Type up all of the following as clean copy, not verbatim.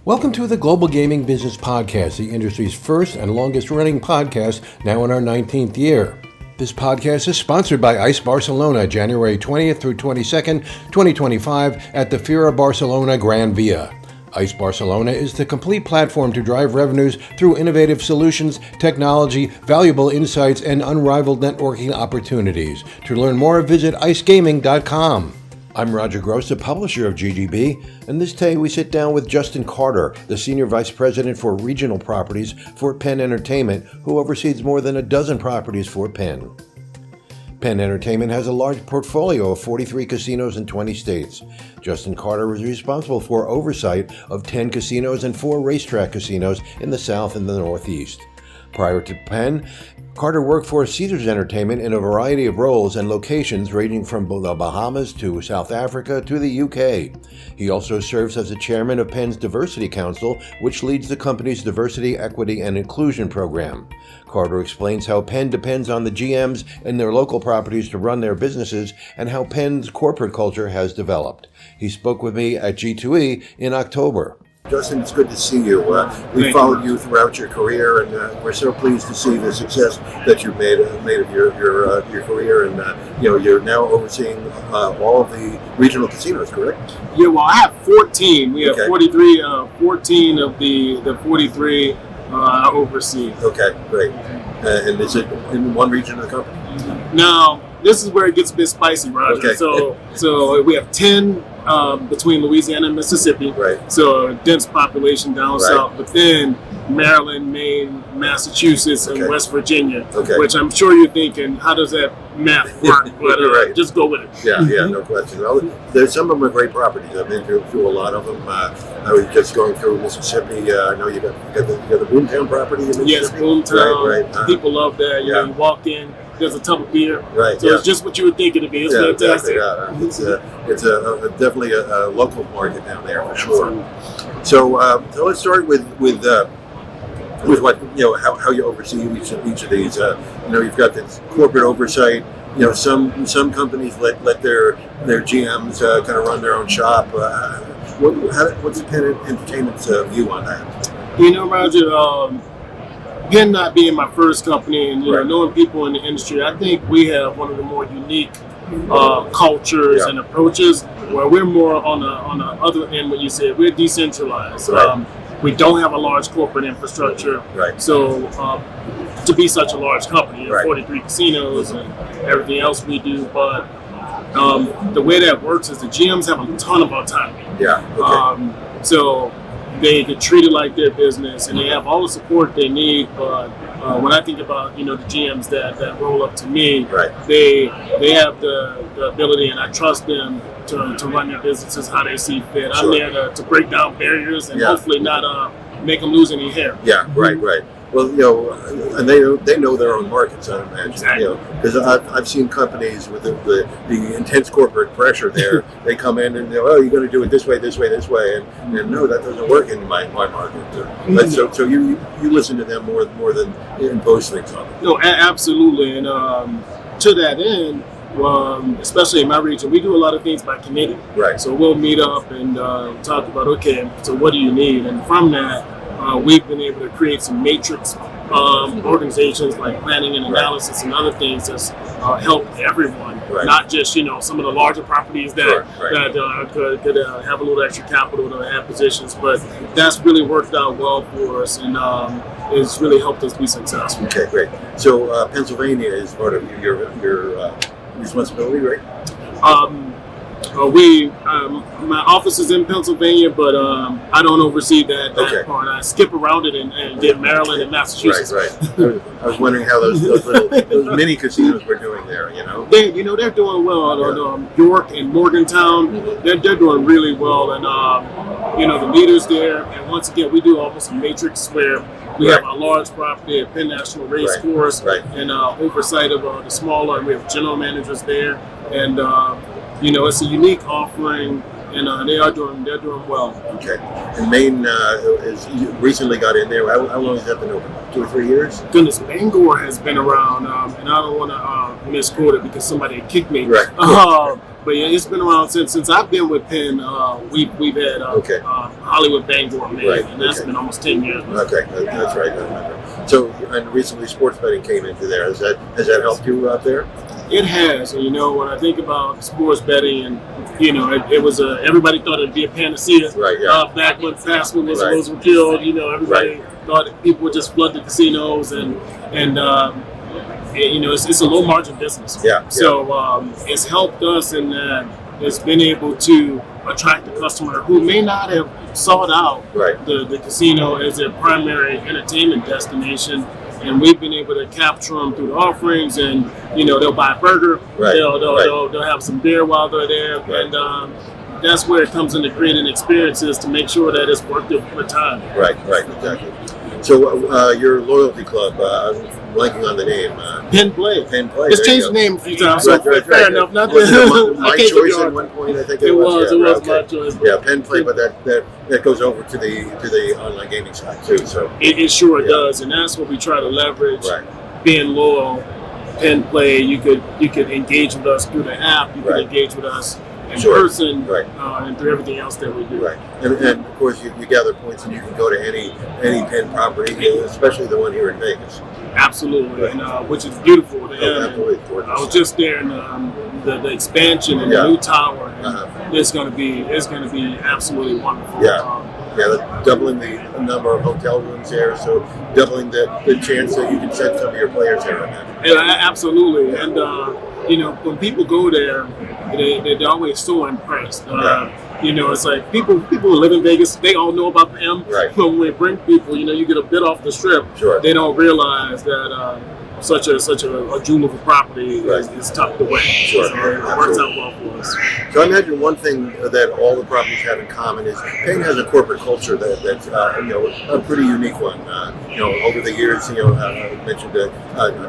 Welcome to the Global Gaming Business Podcast, the industry's first and longest running podcast, now in our 19th year. This podcast is sponsored by ICE Barcelona, January 20th through 22nd, 2025 at the Fira Barcelona Gran Via. ICE Barcelona is the complete platform to drive revenues through innovative solutions, technology, valuable insights, and unrivaled networking opportunities. To learn more, visit icegaming.com. I'm Roger Gross, the publisher of GGB, and this day we sit down with Justin Carter, the Senior Vice President for Regional Properties for Penn Entertainment, who oversees more than a dozen properties for Penn. Penn Entertainment has a large portfolio of 43 casinos in 20 states. Justin Carter is responsible for oversight of 10 casinos and 4 racetrack casinos in the South and the Northeast. Prior to Penn, Carter worked for Caesars Entertainment in a variety of roles and locations ranging from the Bahamas to South Africa to the UK. He also serves as the chairman of Penn's Diversity Council, which leads the company's Diversity, Equity, and Inclusion program. Carter explains how Penn depends on the GMs and their local properties to run their businesses and how Penn's corporate culture has developed. He spoke with me at G2E in October. Justin, it's good to see you. We followed you throughout your career, and we're so pleased to see the success that you've made of your career. And you're now overseeing all of the regional casinos, correct? Yeah, well, I have 14. We have 43. 14 of the 43 I oversee. Okay, great. And is it in one region of the company? Now, this is where it gets a bit spicy, Roger. Okay. So we have 10 between Louisiana and Mississippi. Right. So a dense population down south, but then Maryland, Maine, Massachusetts, and West Virginia. Okay. Which I'm sure you're thinking, how does that math work? But just go with it. Yeah, no question. Well, there's some of them are great properties. I've been through a lot of them. I was just going through Mississippi. I know you got the Boomtown property in Mississippi. Yes, Boomtown. Right. People love that. You walk in. There's a tub of beer, right? So it's just what you would think it'd be. It's fantastic. Exactly. It's definitely a local market down there for sure. So let's start with what how you oversee each of these. You've got this corporate oversight. Some companies let their GMs kind of run their own shop. What's the Penn Entertainment's view on that? Roger. Again, not being my first company and knowing people in the industry, I think we have one of the more unique cultures and approaches where we're more on the other end. When you say we're decentralized, we don't have a large corporate infrastructure. Right. So to be such a large company, 43 casinos and everything else we do, but the way that works is the GMs have a ton of autonomy. Yeah. Okay. So they get treated like their business, and they have all the support they need. But when I think about the GMs that roll up to me, they have the ability, and I trust them to run their businesses how they see fit. I'm there to break down barriers and hopefully not make them lose any hair. Yeah, right. Well, and they know their own markets, I imagine. Exactly. Because I've seen companies with the intense corporate pressure there. They come in and you're going to do it this way, and no, that doesn't work in my market. So you listen to them more than impose things on them. No, absolutely, and to that end. Especially in my region, we do a lot of things by committee. Right. So we'll meet up and talk about, so what do you need? And from that, we've been able to create some matrix organizations like planning and analysis and other things that's help everyone, not just some of the larger properties that could have a little extra capital to add positions, but that's really worked out well for us and it's really helped us be successful. Okay, great. So Pennsylvania is part of your responsibility, right? My office is in Pennsylvania, but I don't oversee that part. I skip around it and get Maryland and Massachusetts. Right. I was wondering how those mini casinos were doing there. They're doing well. York and Morgantown, they're doing really well, and the leaders there. And once again, we do almost a matrix where we have a large property at Penn National Race Course and oversight of the smaller. We have general managers there, and it's a unique offering, and they're doing well. Okay. And Maine recently got in there. How long has that been open? 2 or 3 years? Goodness, Bangor has been around, and I don't want to misquote it because somebody kicked me. Right. But yeah, it's been around since I've been with Penn. We've had Hollywood Bangor made, and that's been almost 10 years now. Okay, that's right. I remember. So, and recently sports betting came into there. Has that helped you out there? It has. And, when I think about sports betting, and it was everybody thought it'd be a panacea. Right. Yeah. Back when basketball was killed, everybody thought that people would just flood the casinos, and it's a low margin business. Yeah. So it's helped us in that it's been able to attract the customer who may not have sought out the casino as their primary entertainment destination. And we've been able to capture them through the offerings, and they'll buy a burger, they'll have some beer while they're there, and that's where it comes into creating experiences to make sure that it's worth their time. Right, exactly. So your loyalty club, I'm blanking on the name. Penn Play. Penn Play. It's changed the name a few times, so fair enough. Not my choice at one point, I think it was. It was my choice. Yeah, Penn Play, but that goes over to the online gaming side too. So it sure does, and that's what we try to leverage. Being loyal, Penn Play. You could engage with us through the app. You could engage with us in person, and through everything else that we do. Right, and of course you gather points, and you can go to any Penn property, especially the one here in Vegas. Absolutely, and which is beautiful. Absolutely, I was just there, and the expansion and the new tower. And it's going to be absolutely wonderful. Doubling the number of hotel rooms there, so doubling the chance that you can send some of your players there. Absolutely, and when people go there, they're always so impressed. It's like people who live in Vegas, they all know about the M. But when we bring people, you get a bit off the strip. They don't realize that such a jewel of a property is tucked away. So it works out well for us. So I imagine one thing that all the properties have in common is Penn has a corporate culture that's a pretty unique one. Over the years, I mentioned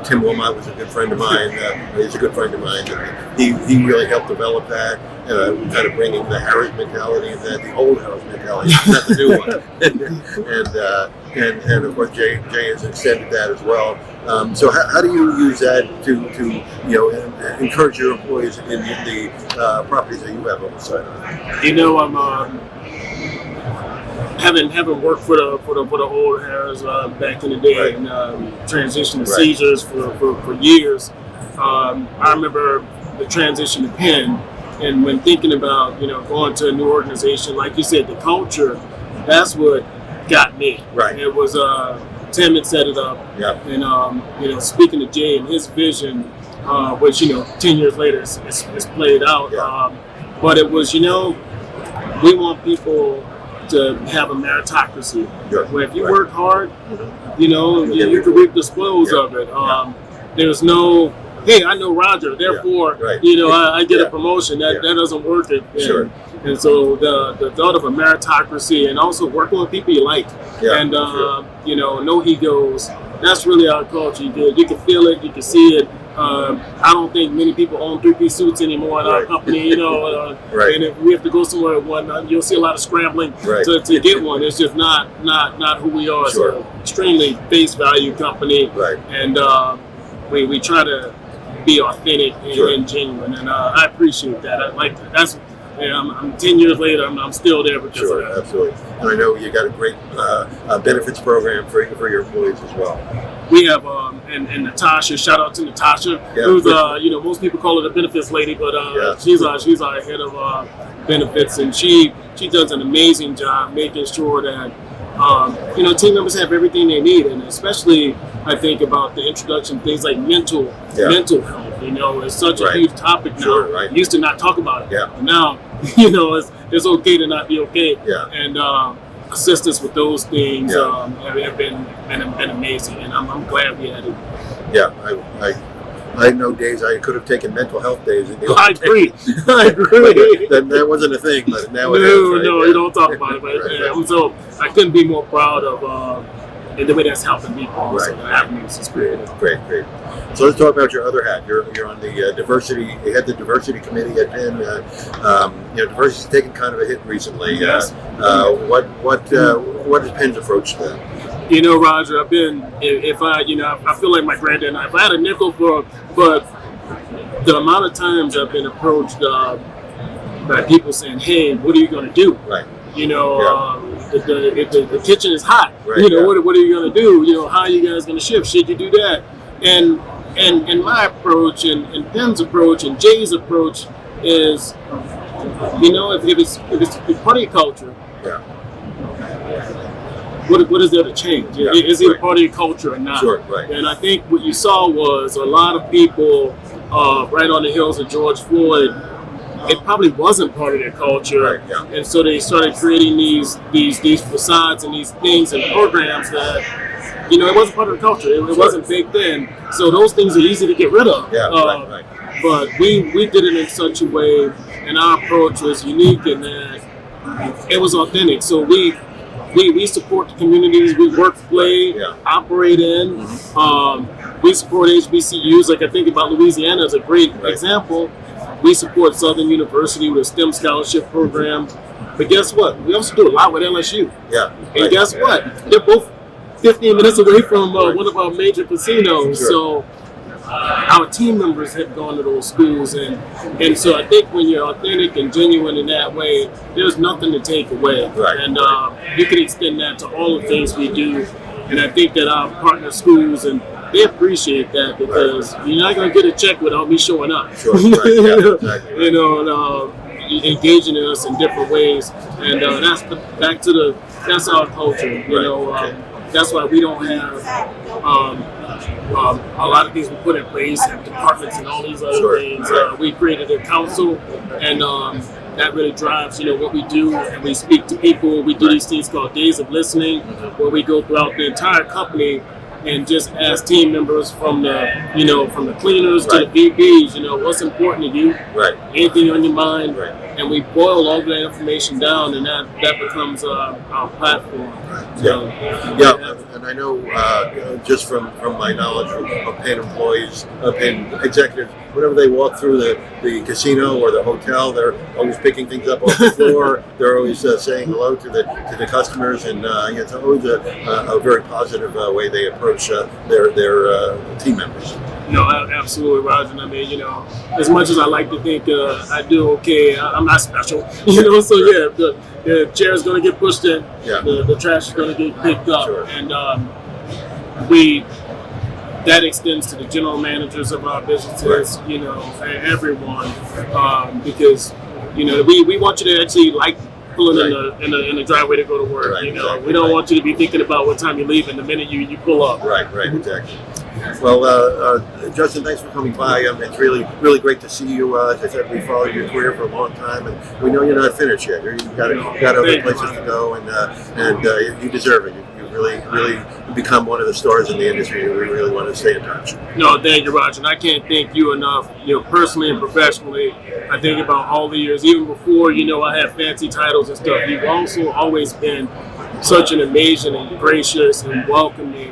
Tim Wilmot was a good friend of mine. He's a good friend of mine. And he really helped develop that. Kind of bringing the Harris mentality and the old Harris mentality, not the new one. and of course Jay has extended that as well. So how do you use that to encourage your employees in the properties that you have oversight on? I'm having worked for the old Harris back in the day, and transitioned to Caesars for years. I remember the transition to Penn. And when thinking about, going to a new organization, like you said, the culture, that's what got me. It was Tim had set it up. And, speaking to Jay and his vision, which, 10 years later it's played out. But it was, we want people to have a meritocracy. Where if you work hard, you can reap the spoils of it. There's no... hey, I know Roger, therefore, I get a promotion. That doesn't work. And so the thought of a meritocracy, and also working with people you like, and no egos. That's really our culture. You can feel it, you can see it. I don't think many people own three-piece suits anymore in our company. And if we have to go somewhere with one, you'll see a lot of scrambling to get one. It's just not who we are. It's an extremely face value company, and we try to be authentic and genuine, and I appreciate that. I like that. I'm 10 years later. I'm still there because of that. Absolutely. And I know you got a great benefits program for your employees as well. We have and Natasha. Shout out to Natasha, who's most people call her the benefits lady, but she's our head of benefits, and she does an amazing job making sure that team members have everything they need, and especially I think about the introduction of things like mental health. It's such a huge topic now. We used to not talk about it, but now it's okay to not be okay. And assistance with those things have been amazing, and I'm glad we had it. I know days I could have taken mental health days. I agree. That wasn't a thing, but now it is. No, you don't talk about it. But so I couldn't be more proud of the way that's helping people. So the avenues is great. Great. So let's talk about your other hat. You're on the diversity. You had the diversity committee at Penn. Diversity's taken kind of a hit recently. Yes. What is Penn's approach to that? Roger, I've been, I feel like my granddad, if I had a nickel but the amount of times I've been approached by people saying, "Hey, what are you going to do?" Right. You know, Yeah. if the kitchen is hot. Right, You know, yeah. what are you going to do? You know, how are you guys going to shift? Should you do that? And my approach and Penn's approach and Jay's approach is, you know, if it's part of your culture, Yeah. what is there to change? Yeah, Is it right. a part of your culture or not? Sure, right. And I think what you saw was a lot of people right on the heels of George Floyd. It probably wasn't part of their culture, Right, yeah. and so they started creating these facades and these things and programs that, you know, it wasn't part of the culture. It wasn't baked in. So those things are easy to get rid of. Yeah, right. But we did it in such a way, and our approach was unique in that it was authentic. So we support the communities we work, play, Yeah. operate in. We support HBCUs. Like I think about Louisiana as a great example. We support Southern University with a STEM scholarship program. But guess what? We also do a lot with LSU. Yeah. And right. guess Yeah. what? They're both 15 minutes away from one of our major casinos. Sure. So our team members have gone to those schools, and so I think when you're authentic and genuine in that way, there's nothing to take away. Right. And you can extend that to all the things we do. And I think that our partner schools, and they appreciate that, because you're not going to get a check without me showing up. Sure. Right. Yeah, exactly. You know, and engaging us in different ways, and that's that's our culture. You Right. know, Okay. that's why we don't have a lot of things we put in place, have departments and all these other Sure. things. Right. We created a council, and that really drives, you know, what we do. And we speak to people. We do these things called days of listening, where we go throughout the entire company and just ask team members from the cleaners to the VPs, you know, what's important to you, Right. anything on your mind, Right. and we boil all that information down, and that becomes our platform. So, Yeah, and I know just from my knowledge of Penn employees, Penn executives, whenever they walk through the casino or the hotel, they're always picking things up off the floor. They're always saying hello to the customers, and it's always a very positive way they approach their team members. No, absolutely, Roger. And I mean, you know, as much as I like to think I do okay, I'm not special. You know, so yeah, the chair's going to get pushed in, Yeah. the trash is going to get picked up, Sure. and that extends to the general managers of our businesses, you know, everyone, because, you know, we want you to actually like pulling in the driveway to go to work. Right, you know, exactly, we don't right. want you to be thinking about what time you leave, and the minute you pull up. Right, exactly. Well, Justin, thanks for coming by. It's really great to see you. As I said, we followed your career for a long time, and we know you're not finished yet. You've got other Thank you, places to go, and you deserve it. You really become one of the stars in the industry, and we really want to stay in touch. No, thank you, Roger. And I can't thank you enough, you know, personally and professionally. I think about all the years, even before, you know, I had fancy titles and stuff. You've also always been such an amazing and gracious and welcoming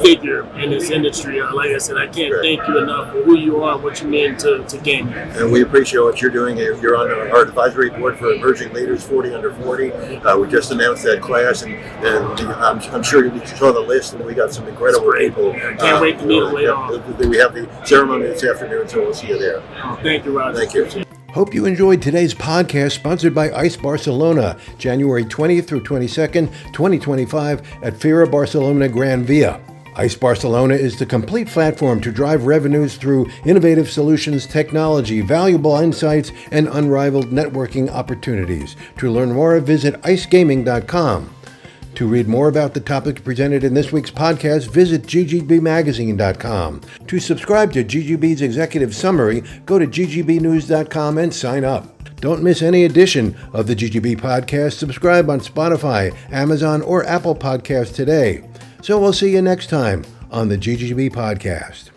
figure in this industry. Like I said, I can't thank you enough for who you are and what you mean to game. And we appreciate what you're doing. You're on our advisory board for Emerging Leaders 40 Under 40. We just announced that class, and I'm sure you saw the list, and we got some incredible people. Can't wait to meet them later on. We have the ceremony this afternoon, so we'll see you there. Thank you, Roger. Thank you. Hope you enjoyed today's podcast, sponsored by ICE Barcelona, January 20th through 22nd, 2025 at Fira Barcelona Gran Via. ICE Barcelona is the complete platform to drive revenues through innovative solutions, technology, valuable insights, and unrivaled networking opportunities. To learn more, visit icegaming.com. To read more about the topic presented in this week's podcast, visit ggbmagazine.com. To subscribe to GGB's Executive Summary, go to ggbnews.com and sign up. Don't miss any edition of the GGB podcast. Subscribe on Spotify, Amazon, or Apple Podcasts today. So we'll see you next time on the GGB podcast.